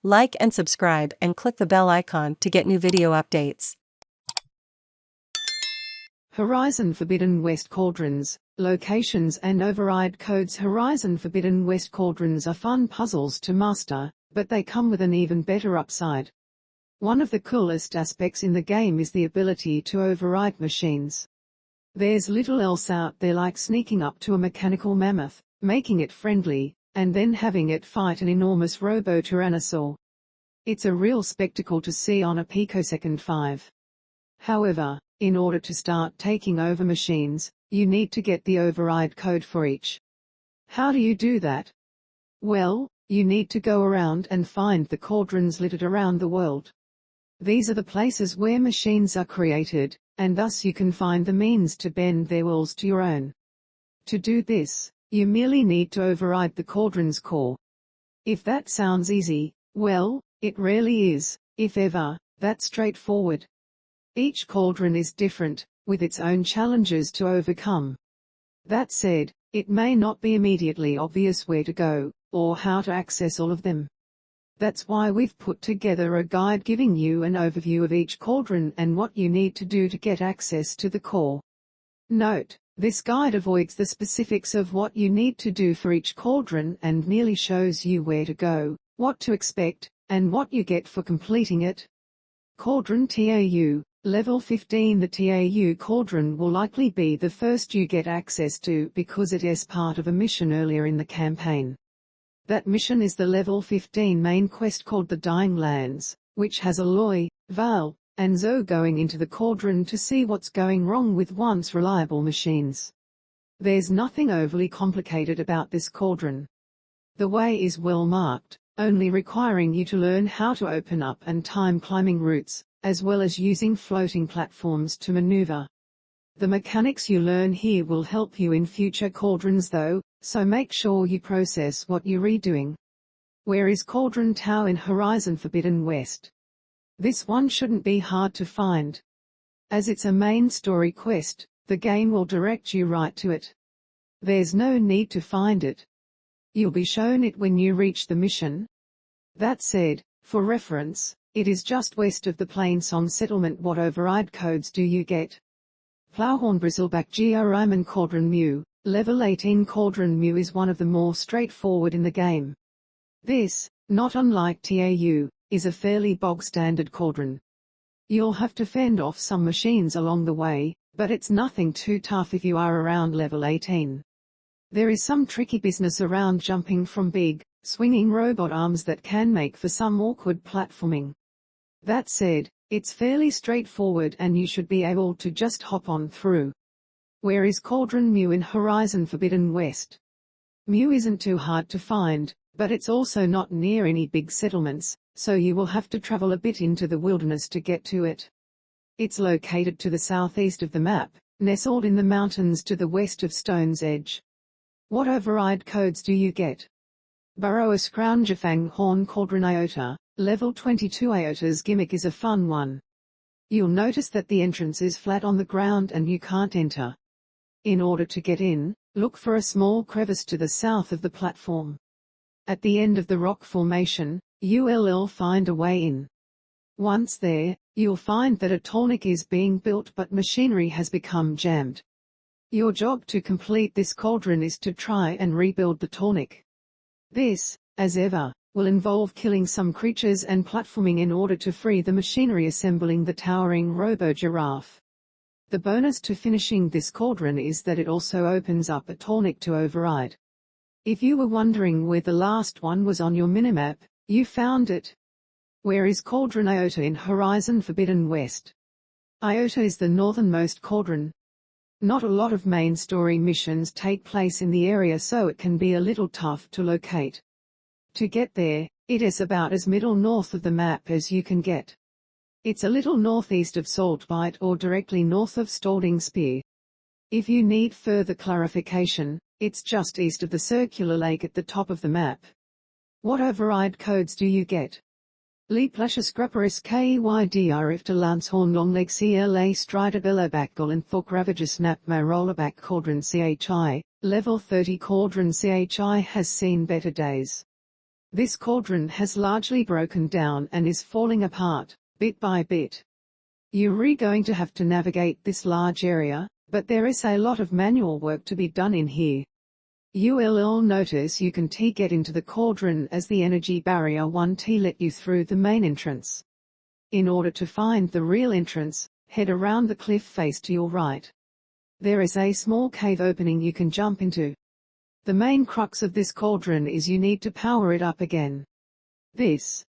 Like and subscribe and click the bell icon to get new video updates. Horizon Forbidden West Cauldrons, locations and override codes. Horizon Forbidden West Cauldrons are fun puzzles to master, but they come with an even better upside. One of the coolest aspects in the game is the ability to override machines. There's little else out there like sneaking up to a mechanical mammoth, making it friendly, and then having it fight an enormous robo tyrannosaur. It's a real spectacle to see on a picosecond 5. However, in order to start taking over machines, you need to get the override code for each. How do you do that? Well, you need to go around and find the cauldrons littered around the world. These are the places where machines are created, and thus you can find the means to bend their walls to your own. To do this, you merely need to override the cauldron's core. If that sounds easy, well, it really is, if ever, that straightforward. Each cauldron is different, with its own challenges to overcome. That said, it may not be immediately obvious where to go, or how to access all of them. That's why we've put together a guide giving you an overview of each cauldron and what you need to do to get access to the core. Note, this guide avoids the specifics of what you need to do for each cauldron and merely shows you where to go, what to expect, and what you get for completing it. Cauldron TAU Level 15. The TAU Cauldron will likely be the first you get access to because it is part of a mission earlier in the campaign. That mission is the Level 15 main quest called the Dying Lands, which has Aloy, Varl, and Zoe going into the cauldron to see what's going wrong with once reliable machines. There's nothing overly complicated about this cauldron. The way is well marked, only requiring you to learn how to open up and time climbing routes, as well as using floating platforms to maneuver. The mechanics you learn here will help you in future cauldrons though, so make sure you process what you're redoing. Where is Cauldron TAU in Horizon Forbidden West? This one shouldn't be hard to find. As it's a main story quest, the game will direct you right to it. There's no need to find it. You'll be shown it when you reach the mission. That said, for reference, it is just west of the Plainsong Settlement. What override codes do you get? PlowhornBristlebackGrimhorn Cauldron MU, Level 18. Cauldron MU is one of the more straightforward in the game. This, not unlike TAU, is a fairly bog-standard cauldron. You'll have to fend off some machines along the way, but it's nothing too tough if you are around level 18. There is some tricky business around jumping from big, swinging robot arms that can make for some awkward platforming. That said, it's fairly straightforward and you should be able to just hop on through. Where is Cauldron MU in Horizon Forbidden West? MU isn't too hard to find, but it's also not near any big settlements, so you will have to travel a bit into the wilderness to get to it. It's located to the southeast of the map, nestled in the mountains to the west of Stone's Edge. What override codes do you get? BurrowerScroungerFanghorn Cauldron IOTA, Level 22. IOTA's gimmick is a fun one. You'll notice that the entrance is flat on the ground and you can't enter. In order to get in, look for a small crevice to the south of the platform. At the end of the rock formation, you'll find a way in. Once there, you'll find that a Tallneck is being built but machinery has become jammed. Your job to complete this cauldron is to try and rebuild the Tallneck. This, as ever, will involve killing some creatures and platforming in order to free the machinery assembling the towering robo giraffe. The bonus to finishing this cauldron is that it also opens up a Tallneck to override. If you were wondering where the last one was on your minimap, you found it. Where is Cauldron IOTA in Horizon Forbidden West? IOTA is the northernmost cauldron. Not a lot of main story missions take place in the area, so it can be a little tough to locate. To get there, it is about as middle north of the map as you can get. It's a little northeast of Saltbite or directly north of Stalding Spear. If you need further clarification, it's just east of the circular lake at the top of the map. What override codes do you get? Leaplasher Scrapperis KYDR Ifter Lancehorn Longleg CLA Strider Bellowbackgull and Thork Ravager Snapmare Rollerback Cauldron CHI, Level 30 Cauldron CHI has seen better days. This cauldron has largely broken down and is falling apart, bit by bit. You're going to have to navigate this large area, but there is a lot of manual work to be done in here. You'll notice you can get into the cauldron as the energy barrier 1T let you through the main entrance. In order to find the real entrance, head around the cliff face to your right. There is a small cave opening you can jump into. The main crux of this cauldron is you need to power it up again. This